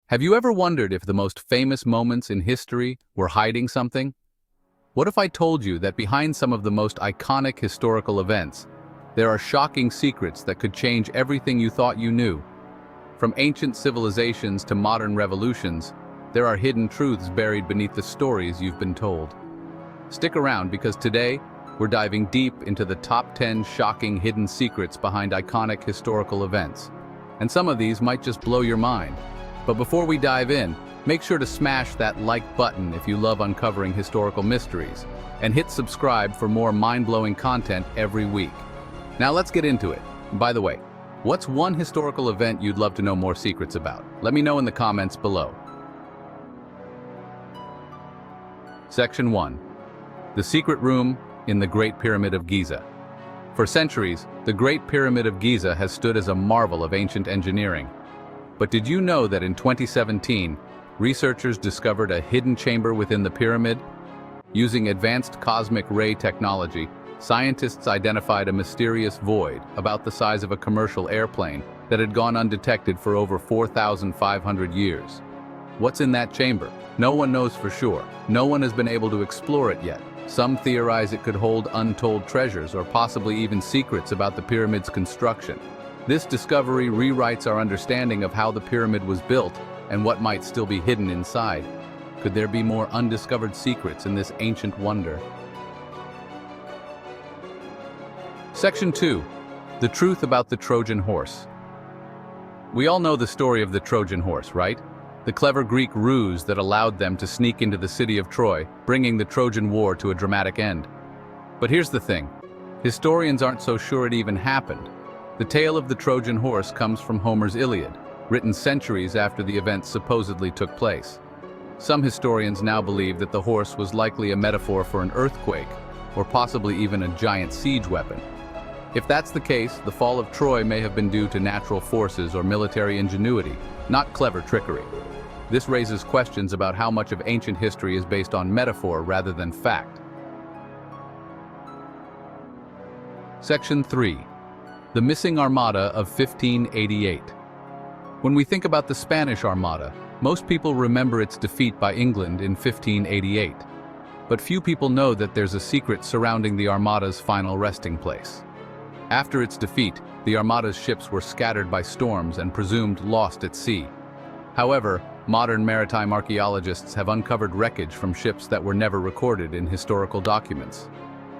Have you ever wondered if the most famous moments in history were hiding something? What if I told you that behind some of the most iconic historical events, there are shocking secrets that could change everything you thought you knew? From ancient civilizations to modern revolutions, there are hidden truths buried beneath the stories you've been told. Stick around because today, we're diving deep into the top 10 shocking hidden secrets behind iconic historical events. And some of these might just blow your mind. But before we dive in, make sure to smash that like button if you love uncovering historical mysteries, and hit subscribe for more mind-blowing content every week. Now let's get into it. By the way, what's one historical event you'd love to know more secrets about? Let me know in the comments below. Section 1. The Secret Room in the Great Pyramid of Giza. For centuries, the Great Pyramid of Giza has stood as a marvel of ancient engineering. But did you know that in 2017, researchers discovered a hidden chamber within the pyramid? Using advanced cosmic ray technology, scientists identified a mysterious void about the size of a commercial airplane that had gone undetected for over 4,500 years. What's in that chamber? No one knows for sure. No one has been able to explore it yet. Some theorize it could hold untold treasures or possibly even secrets about the pyramid's construction. This discovery rewrites our understanding of how the pyramid was built and what might still be hidden inside. Could there be more undiscovered secrets in this ancient wonder? Section 2. The Truth about the Trojan Horse. We all know the story of the Trojan horse, right? The clever Greek ruse that allowed them to sneak into the city of Troy, bringing the Trojan War to a dramatic end. But here's the thing. Historians aren't so sure it even happened. The tale of the Trojan horse comes from Homer's Iliad, written centuries after the event supposedly took place. Some historians now believe that the horse was likely a metaphor for an earthquake, or possibly even a giant siege weapon. If that's the case, the fall of Troy may have been due to natural forces or military ingenuity, not clever trickery. This raises questions about how much of ancient history is based on metaphor rather than fact. Section 3. The Missing Armada of 1588. When we think about the Spanish Armada, most people remember its defeat by England in 1588. But few people know that there's a secret surrounding the Armada's final resting place. After its defeat, the Armada's ships were scattered by storms and presumed lost at sea. However, modern maritime archaeologists have uncovered wreckage from ships that were never recorded in historical documents.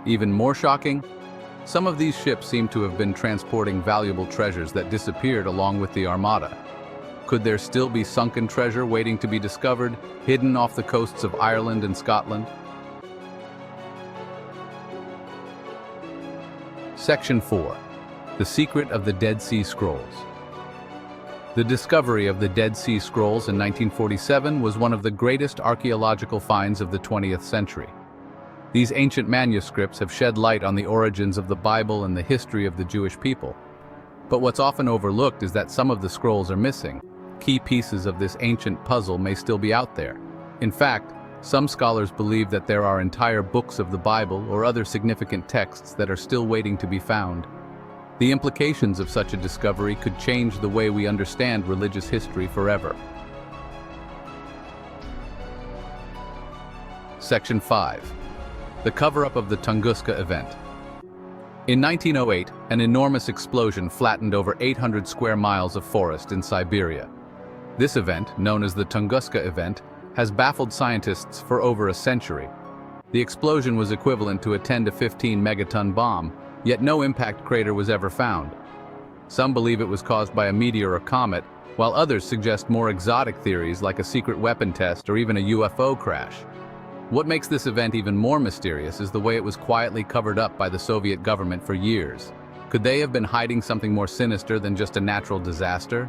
Even more shocking, some of these ships seem to have been transporting valuable treasures that disappeared along with the Armada. Could there still be sunken treasure waiting to be discovered, hidden off the coasts of Ireland and Scotland? Section 4. The Secret of the Dead Sea Scrolls. The discovery of the Dead Sea Scrolls in 1947 was one of the greatest archaeological finds of the 20th century. These ancient manuscripts have shed light on the origins of the Bible and the history of the Jewish people. But what's often overlooked is that some of the scrolls are missing. Key pieces of this ancient puzzle may still be out there. In fact, some scholars believe that there are entire books of the Bible or other significant texts that are still waiting to be found. The implications of such a discovery could change the way we understand religious history forever. Section 5. The cover-up of the Tunguska event. In 1908, an enormous explosion flattened over 800 square miles of forest in Siberia. This event, known as the Tunguska event, has baffled scientists for over a century. The explosion was equivalent to a 10 to 15 megaton bomb, yet no impact crater was ever found. Some believe it was caused by a meteor or comet, while others suggest more exotic theories like a secret weapon test or even a UFO crash. What makes this event even more mysterious is the way it was quietly covered up by the Soviet government for years. Could they have been hiding something more sinister than just a natural disaster?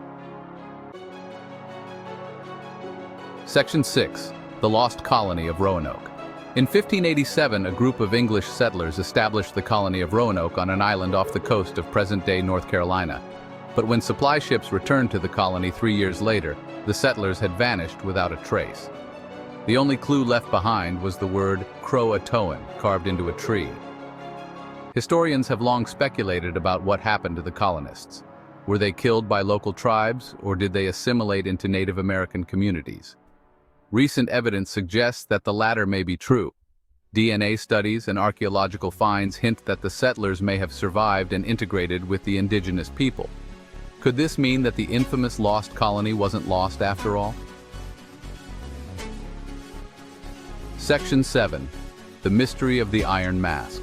Section 6. The Lost Colony of Roanoke. In 1587, a group of English settlers established the colony of Roanoke on an island off the coast of present-day North Carolina. But when supply ships returned to the colony 3 years later, the settlers had vanished without a trace. The only clue left behind was the word Croatoan carved into a tree. Historians have long speculated about what happened to the colonists. Were they killed by local tribes, or did they assimilate into Native American communities? Recent evidence suggests that the latter may be true. DNA studies and archaeological finds hint that the settlers may have survived and integrated with the indigenous people. Could this mean that the infamous lost colony wasn't lost after all? Section 7. The Mystery of the Iron Mask.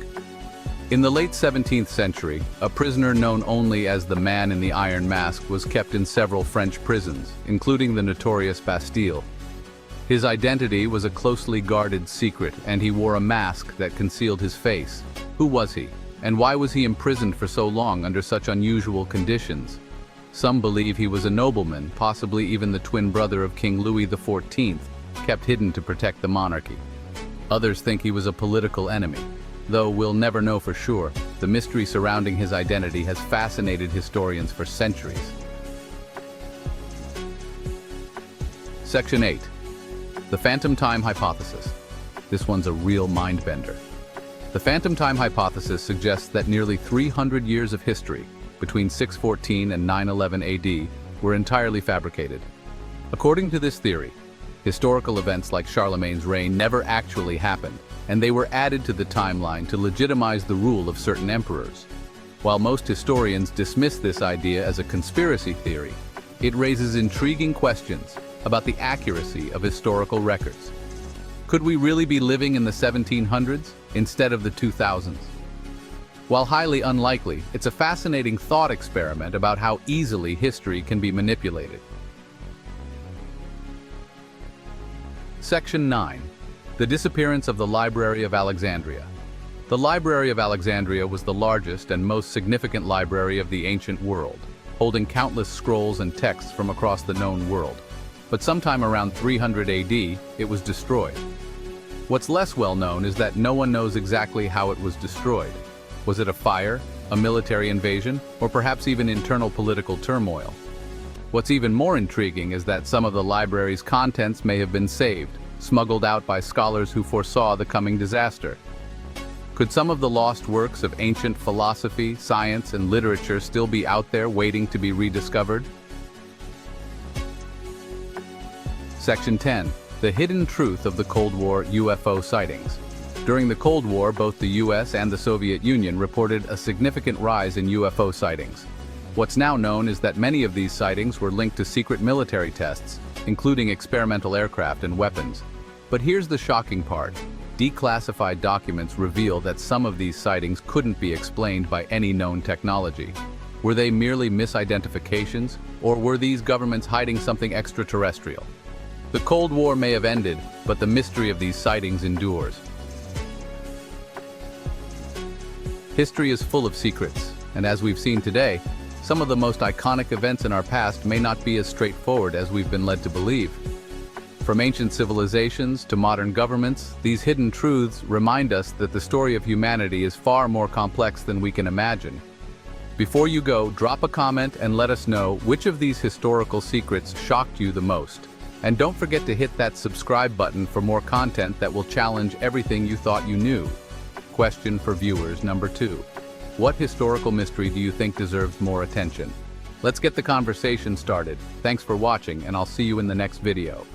In the late 17th century, a prisoner known only as the Man in the Iron Mask was kept in several French prisons, including the notorious Bastille. His identity was a closely guarded secret, and he wore a mask that concealed his face. Who was he? And why was he imprisoned for so long under such unusual conditions? Some believe he was a nobleman, possibly even the twin brother of King Louis XIV, kept hidden to protect the monarchy. Others think he was a political enemy. Though we'll never know for sure, the mystery surrounding his identity has fascinated historians for centuries. Section 8. The Phantom Time Hypothesis. This one's a real mind-bender. The Phantom Time Hypothesis suggests that nearly 300 years of history, between 614 and 911 AD, were entirely fabricated. According to this theory, historical events like Charlemagne's reign never actually happened, and they were added to the timeline to legitimize the rule of certain emperors. While most historians dismiss this idea as a conspiracy theory, it raises intriguing questions about the accuracy of historical records. Could we really be living in the 1700s instead of the 2000s? While highly unlikely, it's a fascinating thought experiment about how easily history can be manipulated. Section 9. The Disappearance of the Library of Alexandria. The Library of Alexandria was the largest and most significant library of the ancient world, holding countless scrolls and texts from across the known world. But sometime around 300 AD, it was destroyed. What's less well known is that no one knows exactly how it was destroyed. Was it a fire, a military invasion, or perhaps even internal political turmoil? What's even more intriguing is that some of the library's contents may have been saved, smuggled out by scholars who foresaw the coming disaster. Could some of the lost works of ancient philosophy, science, and literature still be out there waiting to be rediscovered? Section 10. The Hidden Truth of the Cold War UFO Sightings. During the Cold War, both the US and the Soviet Union reported a significant rise in UFO sightings. What's now known is that many of these sightings were linked to secret military tests, including experimental aircraft and weapons. But here's the shocking part. Declassified documents reveal that some of these sightings couldn't be explained by any known technology. Were they merely misidentifications, or were these governments hiding something extraterrestrial? The Cold War may have ended, but the mystery of these sightings endures. History is full of secrets, and as we've seen today, some of the most iconic events in our past may not be as straightforward as we've been led to believe. From ancient civilizations to modern governments, these hidden truths remind us that the story of humanity is far more complex than we can imagine. Before you go, drop a comment and let us know which of these historical secrets shocked you the most. And don't forget to hit that subscribe button for more content that will challenge everything you thought you knew. Question for viewers number 2. What historical mystery do you think deserves more attention? Let's get the conversation started. Thanks for watching, and I'll see you in the next video.